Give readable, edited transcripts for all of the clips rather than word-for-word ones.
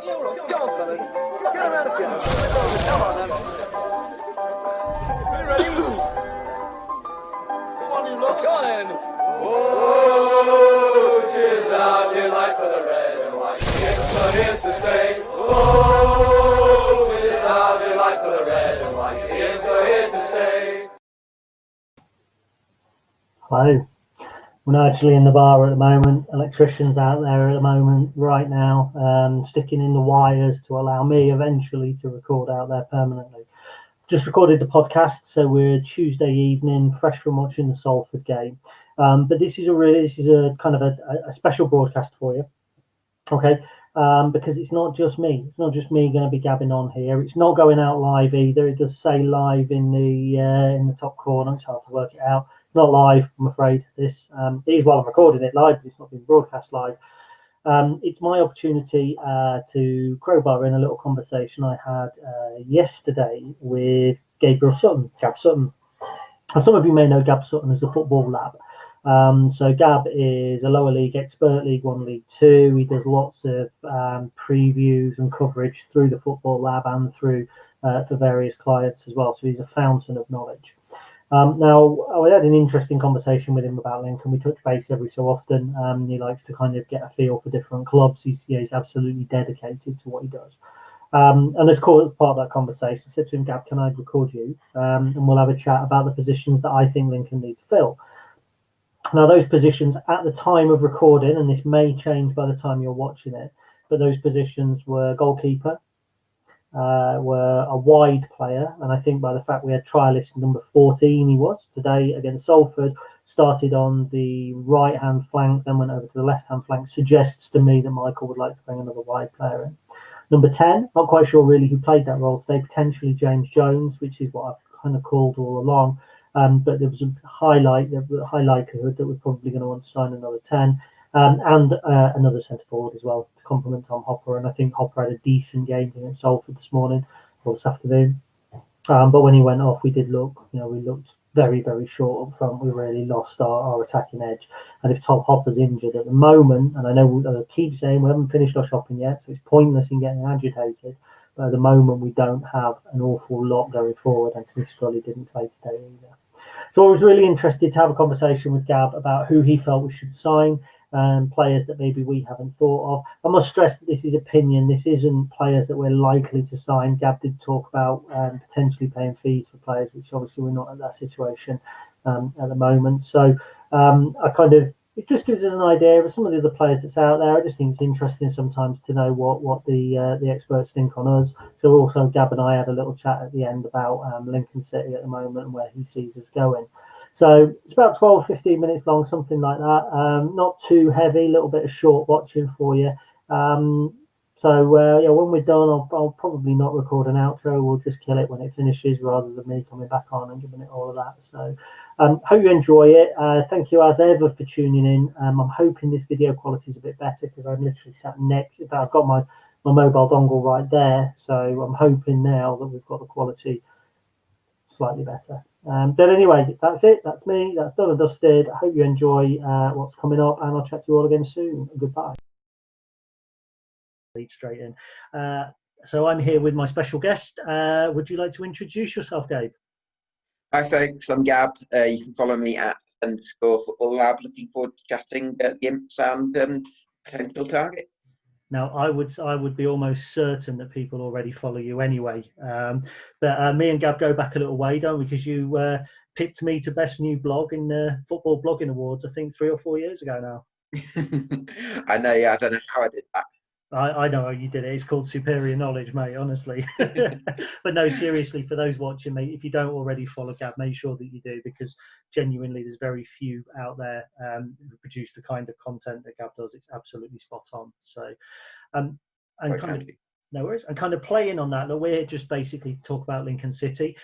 Come on, fellas. Get him out of here. Come on, then. You ready? Come on, you lot. Go on, then. Oh, 'tis our delight for the red and white. The Yanks are here to stay. Oh, 'tis our delight for the red and white. The Yanks are here to stay. Hello. We're actually in the bar at the moment. Electricians out there at the moment right now, sticking in the wires to allow me eventually to record out there permanently. Just recorded the podcast, so we're Tuesday evening, fresh from watching the Salford game. But this is a kind of a special broadcast for you, okay? Because it's not just me. It's not just me going to be gabbing on here. It's not going out live either. It does say live in the top corner. It's hard to work it out. Not live, I'm afraid. This is while I'm recording it live, but it's not being broadcast live. It's my opportunity to crowbar in a little conversation I had yesterday with Gabriel Sutton, Gab Sutton. Now, some of you may know Gab Sutton as the Football Lab. So Gab is a lower league expert, League One, League Two. He does lots of previews and coverage through the Football Lab and through for various clients as well. So he's a fountain of knowledge. Now, I had an interesting conversation with him about Lincoln. We touch base every so often. He likes to kind of get a feel for different clubs. He's absolutely dedicated to what he does. And as part of that conversation, I said to him, Gab, can I record you? And we'll have a chat about the positions that I think Lincoln need to fill. Now, those positions at the time of recording, and this may change by the time you're watching it, but those positions were goalkeeper, were a wide player, and I think by the fact we had trialist number 14 he was today against Salford, started on the right hand flank, then went over to the left hand flank, suggests to me that Michael would like to bring another wide player in. Number 10, not quite sure really who played that role today, potentially James Jones, which is what I've kind of called all along, but there was a high likelihood that we're probably going to want to sign another 10. And another centre forward as well to complement Tom Hopper, and I think Hopper had a decent game against Salford this morning or this afternoon. But when he went off, we looked very, very short up front. We really lost our attacking edge. And if Tom Hopper's injured at the moment, and I know I keep saying we haven't finished our shopping yet, so it's pointless in getting agitated. But at the moment, we don't have an awful lot going forward. Anthony Scully didn't play today either. So I was really interested to have a conversation with Gab about who he felt we should sign. Players that maybe we haven't thought of. I must stress that this is opinion. This isn't players that we're likely to sign. Gab did talk about potentially paying fees for players, which obviously we're not in that situation at the moment. So it just gives us an idea of some of the other players that's out there. I just think it's interesting sometimes to know what the experts think on us. So also Gab and I had a little chat at the end about Lincoln City at the moment and where he sees us going. So it's about 12, 15 minutes long, something like that. Not too heavy, a little bit of short watching for you. When we're done, I'll probably not record an outro. We'll just kill it when it finishes rather than me coming back on and giving it all of that. So hope you enjoy it. Thank you as ever for tuning in. I'm hoping this video quality is a bit better because I'm literally sat next. In fact, I've got my mobile dongle right there. So I'm hoping now that we've got the quality slightly better. But anyway, that's it. That's me. That's done and dusted. I hope you enjoy what's coming up, and I'll chat to you all again soon. Goodbye. Lead straight in. So I'm here with my special guest. Would you like to introduce yourself, Gabe? Hi, folks. I'm Gab. You can follow me at _Football Lab. Looking forward to chatting the imps and potential targets. Now, I would be almost certain that people already follow you anyway. But me and Gab go back a little way, don't we? Because you picked me to best new blog in the Football Blogging Awards, I think 3 or 4 years ago now. I know, yeah. I don't know how I did that. I know how you did it. It's called superior knowledge, mate, honestly. But no, seriously, for those watching, mate, if you don't already follow Gab, make sure that you do, because genuinely there's very few out there who produce the kind of content that Gab does. It's absolutely spot on. So, no worries. And kind of playing on that, we're just basically to talk about Lincoln City.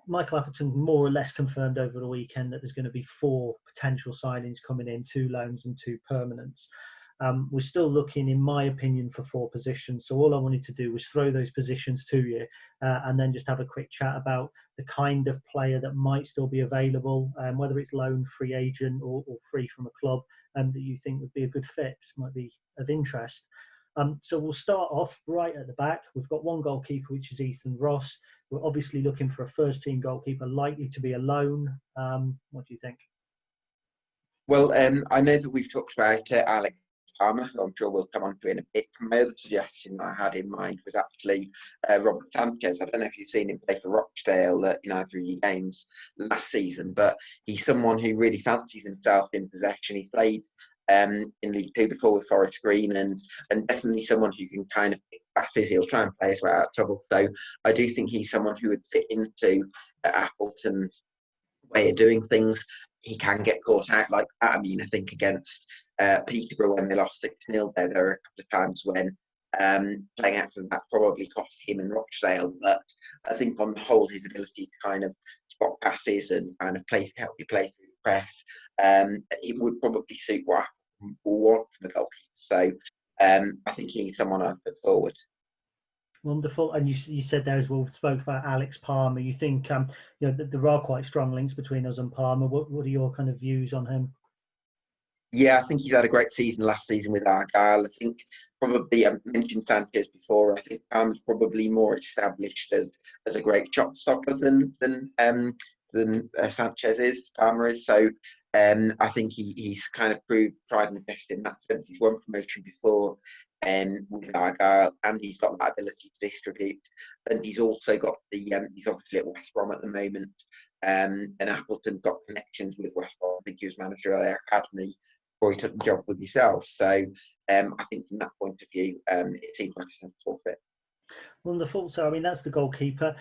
Michael Appleton more or less confirmed over the weekend that there's going to be 4 potential signings coming in, 2 loans and 2 permanents. We're still looking, in my opinion, for 4 positions. So all I wanted to do was throw those positions to you and then just have a quick chat about the kind of player that might still be available, whether it's loan, free agent or free from a club, that you think would be a good fit, might be of interest. So we'll start off right at the back. We've got one goalkeeper, which is Ethan Ross. We're obviously looking for a first-team goalkeeper, likely to be a loan. What do you think? Well, I know that we've talked about Alex Palmer, who I'm sure we'll come on to in a bit. My other suggestion I had in mind was actually Robert Sanchez. I don't know if you've seen him play for Rochdale in either of your games last season, but he's someone who really fancies himself in possession. He's played in League Two before with Forest Green, and definitely someone who can kind of pick passes. He'll try and play his way out of trouble. So I do think he's someone who would fit into Appleton's way of doing things. He can get caught out like that. I mean, I think against Peterborough when they lost 6-0 there were a couple of times when playing out for that probably cost him and Rochdale. But I think on the whole, his ability to kind of spot passes and kind of help you place his press, it would probably suit what Appleton will want from a goalkeeper. So I think he's someone I'd put forward. Wonderful. And you said there as well, we spoke about Alex Palmer. You think there are quite strong links between us and Palmer. What are your kind of views on him? Yeah, I think he's had a great season last season with Argyle. I think probably, I mentioned Sanchez before, I think Palmer's probably more established as a great shot stopper than Sanchez is, Palmer is. So I think he's kind of proved tried and tested in that sense. He's won promotion before with Argyle, and he's got that ability to distribute. And he's also got he's obviously at West Brom at the moment, and Appleton's got connections with West Brom. I think he was manager of their academy before he took the job with yourself. So I think from that point of view, it seems like a sensible fit. Wonderful. So, I mean, that's the goalkeeper.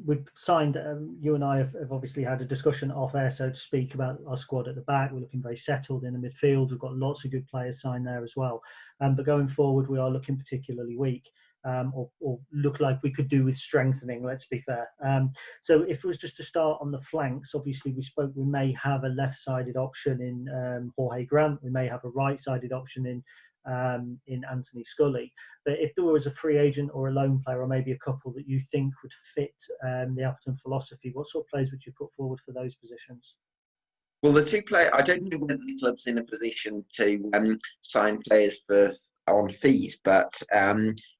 We've signed, you and I have obviously had a discussion off air, so to speak, about our squad at the back. We're looking very settled in the midfield. We've got lots of good players signed there as well. But going forward, we are looking particularly weak, or look like we could do with strengthening, let's be fair. So if it was just to start on the flanks, obviously we may have a left-sided option in Jorge Grant. We may have a right-sided option in Anthony Scully. But if there was a free agent or a loan player, or maybe a couple that you think would fit the Appleton philosophy, what sort of players would you put forward for those positions? Well, the two players, I don't know whether the club's in a position to sign players on fees, but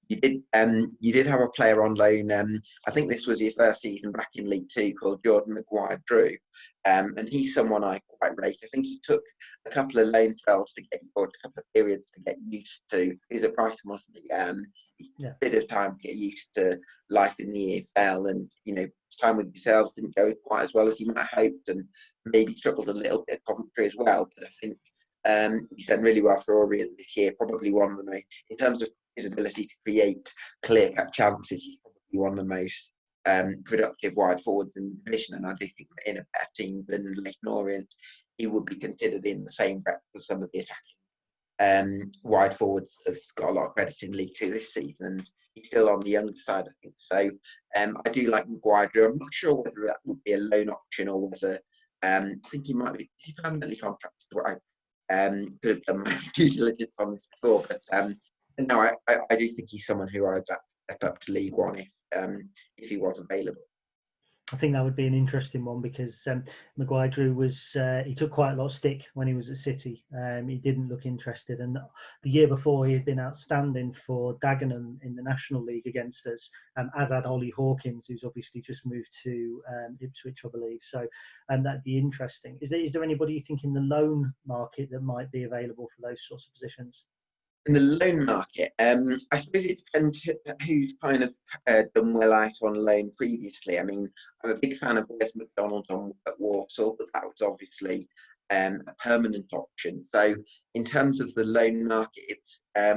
you did have a player on loan. I think this was your first season back in League Two, called Jordan Maguire-Drew, and he's someone I quite rate. I think he took a couple of loan spells or a couple of periods to get used to. He was at Brighton, wasn't he? A bit of time to get used to life in the EFL, and his time with yourselves didn't go quite as well as he might have hoped, and maybe struggled a little bit at Coventry as well. But I think he's done really well for Orient this year. Probably one of the most, in terms of his ability to create clear-cut chances, he's probably one of the most productive wide forwards in the division. And I do think that in a better team than Leighton Orient, he would be considered in the same breadth as some of the attacking wide forwards that have got a lot of credit in League Two this season. And he's still on the younger side, I think. So I do like Maguire. I'm not sure whether that would be a loan option or whether I think he might be. Is he permanently contracted? Could have done my due diligence on this before, but no, I do think he's someone who I'd step up to League One if he was available. I think that would be an interesting one, because Maguire-Drew he took quite a lot of stick when he was at City. He didn't look interested, and the year before he had been outstanding for Dagenham in the National League against us, as had Ollie Hawkins, who's obviously just moved to Ipswich, I believe. So that'd be interesting. Is there anybody you think in the loan market that might be available for those sorts of positions? In the loan market, I suppose it depends who's kind of done well out on loan previously. I mean, I'm a big fan of Wes McDonald at Walsall, but that was obviously a permanent option. So in terms of the loan market, it's a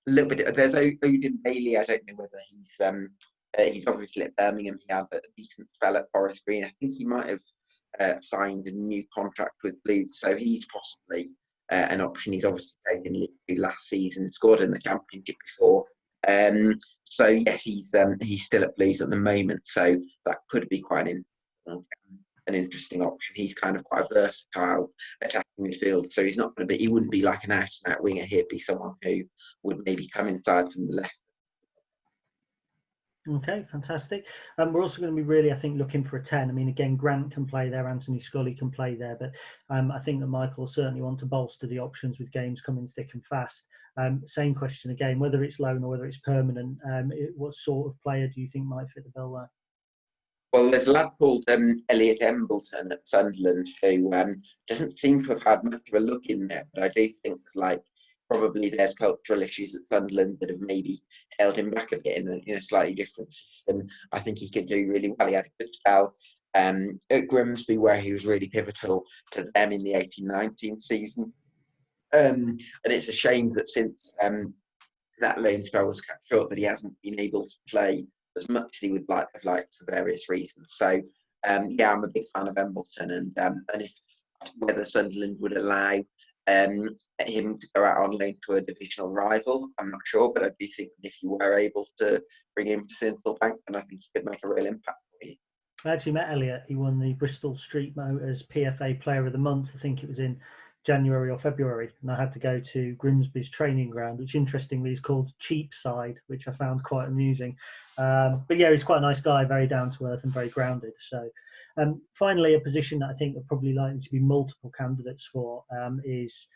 little bit. There's Odin Bailey. I don't know whether he's obviously at Birmingham. He had a decent spell at Forest Green. I think he might have signed a new contract with Blues, so he's possibly an option. He's obviously played in League Two last season, scored in the Championship before. So yes, he's still at Blues at the moment, so that could be quite an interesting option. He's kind of quite a versatile attacking midfield, so he wouldn't be like an out-and-out winger. He'd be someone who would maybe come inside from the left. Okay, fantastic. We're also going to be really, I think, looking for a 10. I mean, again, Grant can play there, Anthony Scully can play there, but I think that Michael will certainly want to bolster the options with games coming thick and fast. Same question again, whether it's loan or whether it's permanent, what sort of player do you think might fit the bill there? Well, there's a lad called Elliot Embleton at Sunderland who doesn't seem to have had much of a look in there, but I do think like probably there's cultural issues at Sunderland that have maybe held him back a bit in a slightly different system. I think he could do really well. He had a good spell at Grimsby where he was really pivotal to them in the 18-19 season. And it's a shame that since that loan spell was cut short that he hasn't been able to play as much as he would have liked for various reasons. So yeah, I'm a big fan of Embleton, and if whether Sunderland would allow him to go out on loan to a divisional rival, I'm not sure, but I do think that if you were able to bring him to Sincil-Bank, then I think he could make a real impact for you. I actually met Elliot. He won the Bristol Street Motors PFA Player of the Month. I think it was in January or February, and I had to go to Grimsby's training ground, which interestingly is called Cheapside, which I found quite amusing. But yeah, he's quite a nice guy, very down to earth and very grounded. So finally, a position that I think are probably likely to be multiple candidates for is,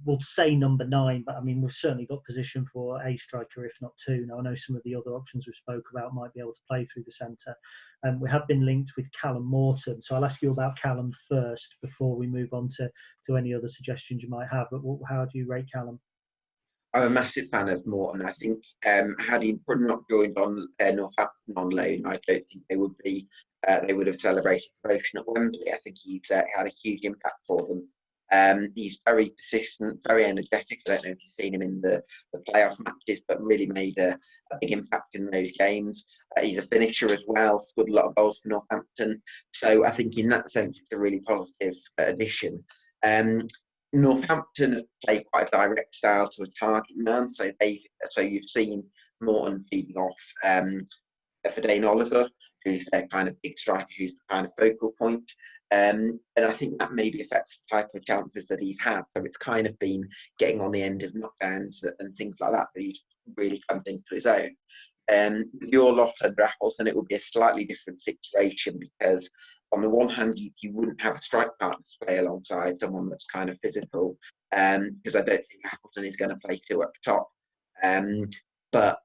we'll say number 9, but I mean, we've certainly got position for a striker, if not 2. Now, I know some of the other options we spoke about might be able to play through the centre. We have been linked with Callum Morton, so I'll ask you about Callum first before we move on to any other suggestions you might have. But how do you rate Callum? I'm a massive fan of Morton. I think had he not joined on Northampton on loan, I don't think they would be. They would have celebrated promotion at Wembley. I think he's had a huge impact for them. He's very persistent, very energetic. I don't know if you've seen him in the playoff matches, but really made a big impact in those games. He's a finisher as well, scored a lot of goals for Northampton. So I think in that sense, it's a really positive addition. Northampton have played quite a direct style to a target man, so you've seen Morton feeding off for Dane Oliver, who's their kind of big striker, who's the kind of focal point. And I think that maybe affects the type of chances that he's had. So it's kind of been getting on the end of knockdowns and things like that he's really come into his own. With your lot under Appleton, it would be a slightly different situation because on the one hand, you wouldn't have a strike partner to play alongside someone that's kind of physical, because I don't think Appleton is going to play 2 up top. But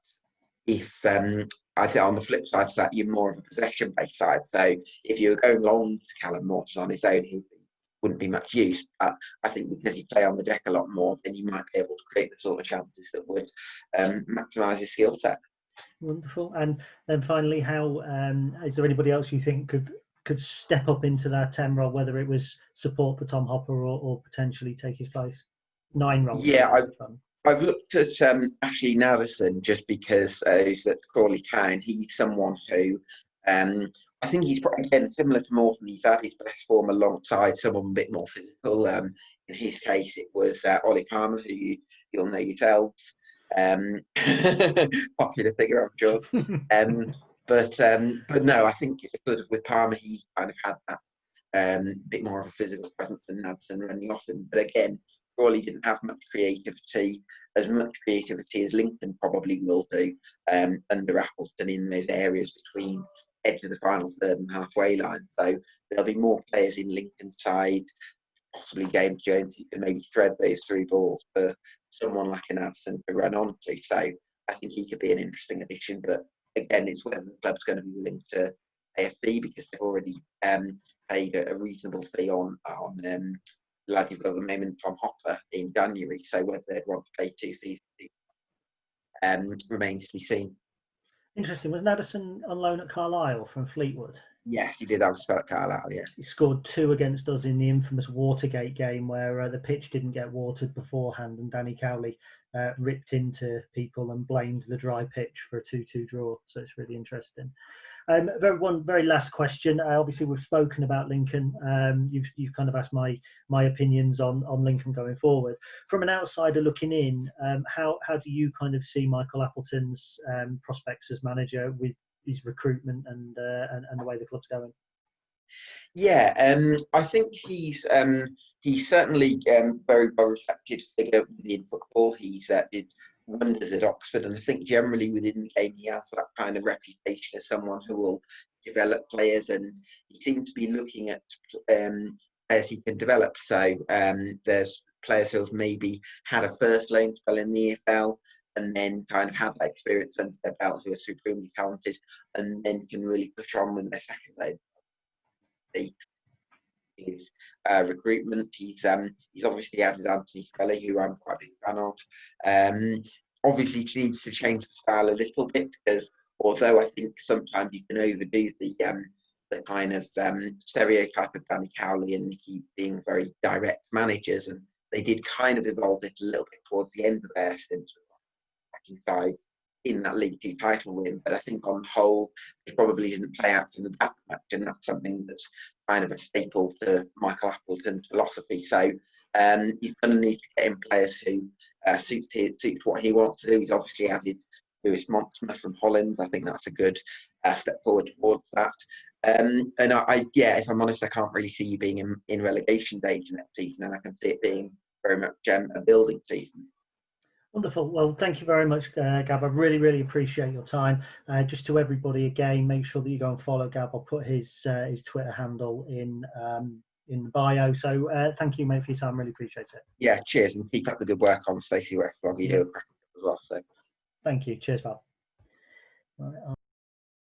if I think on the flip side of that, you're more of a possession-based side. So if you were going long to Callum Morton on his own, he wouldn't be much use. But I think because you play on the deck a lot more, then you might be able to create the sort of chances that would maximise his skill set. Wonderful. And then finally, how is there anybody else you think could step up into that 10 role, whether it was support for Tom Hopper or potentially take his place? 9 roles. Yeah, I've looked at Ashley Natherson just because he's at Crawley Town. He's someone who I think he's again similar to Morton. He's at his best form alongside someone a bit more physical. In his case, it was Ollie Palmer, who you'll know yourselves. Popular figure, I'm sure. But no, I think sort of with Palmer, he kind of had that bit more of a physical presence than Natherson running off him. But again, Crawley didn't have much creativity as as Lincoln probably will do under Appleton in those areas between edge of the final third and halfway line. So there'll be more players in Lincoln's side, possibly James Jones, who can maybe thread those through balls for someone like an Addison to run on to. So I think he could be an interesting addition. But again, it's whether the club's going to be willing to pay a fee because they've already paid a reasonable fee on the lad you've got at the moment, Tom Hopper, in January. So whether they'd want to pay 2 fees remains to be seen. Interesting. Was Addison on loan at Carlisle from Fleetwood? Yes, he did have a spell at Carlisle, yeah. He scored 2 against us in the infamous Watergate game where the pitch didn't get watered beforehand and Danny Cowley ripped into people and blamed the dry pitch for a 2-2 draw. So it's really interesting. One very last question. Obviously, we've spoken about Lincoln. You've kind of asked my opinions on Lincoln going forward. From an outsider looking in, how do you kind of see Michael Appleton's prospects as manager with his recruitment and the way the club's going? Yeah, I think he's certainly very well respected figure within football. He's did wonders at Oxford, and I think generally within the game he has that kind of reputation as someone who will develop players, and he seems to be looking at players he can develop. So there's players who have maybe had a first loan spell in the EFL and then kind of had that experience under their belt, who are supremely talented and then can really push on with their second loan. His recruitment, he's obviously added Anthony Scully, who I'm quite a big fan of. Obviously needs to change the style a little bit, because although I think sometimes you can overdo the kind of stereotype of Danny Cowley and Nicky being very direct managers, and they did kind of evolve it a little bit towards the end of their stint back inside in that League Two title win. But I think on the whole, it probably didn't play out from the back match, and that's something that's kind of a staple to Michael Appleton's philosophy. So he's going to need to get in players who suit what he wants to do. He's obviously added Lewis Montsma from Holland. I think that's a good step forward towards that. And if I'm honest, I can't really see you being in relegation danger next season, and I can see it being very much a building season. Wonderful. Well, thank you very much, Gab. I really, really appreciate your time. Just to everybody again, make sure that you go and follow Gab. I'll put his Twitter handle in the bio. So thank you, mate, for your time. Really appreciate it. Yeah, cheers, and keep up the good work on Stacey West blog. You do a cracking job as well. So thank you. Cheers, pal. Right.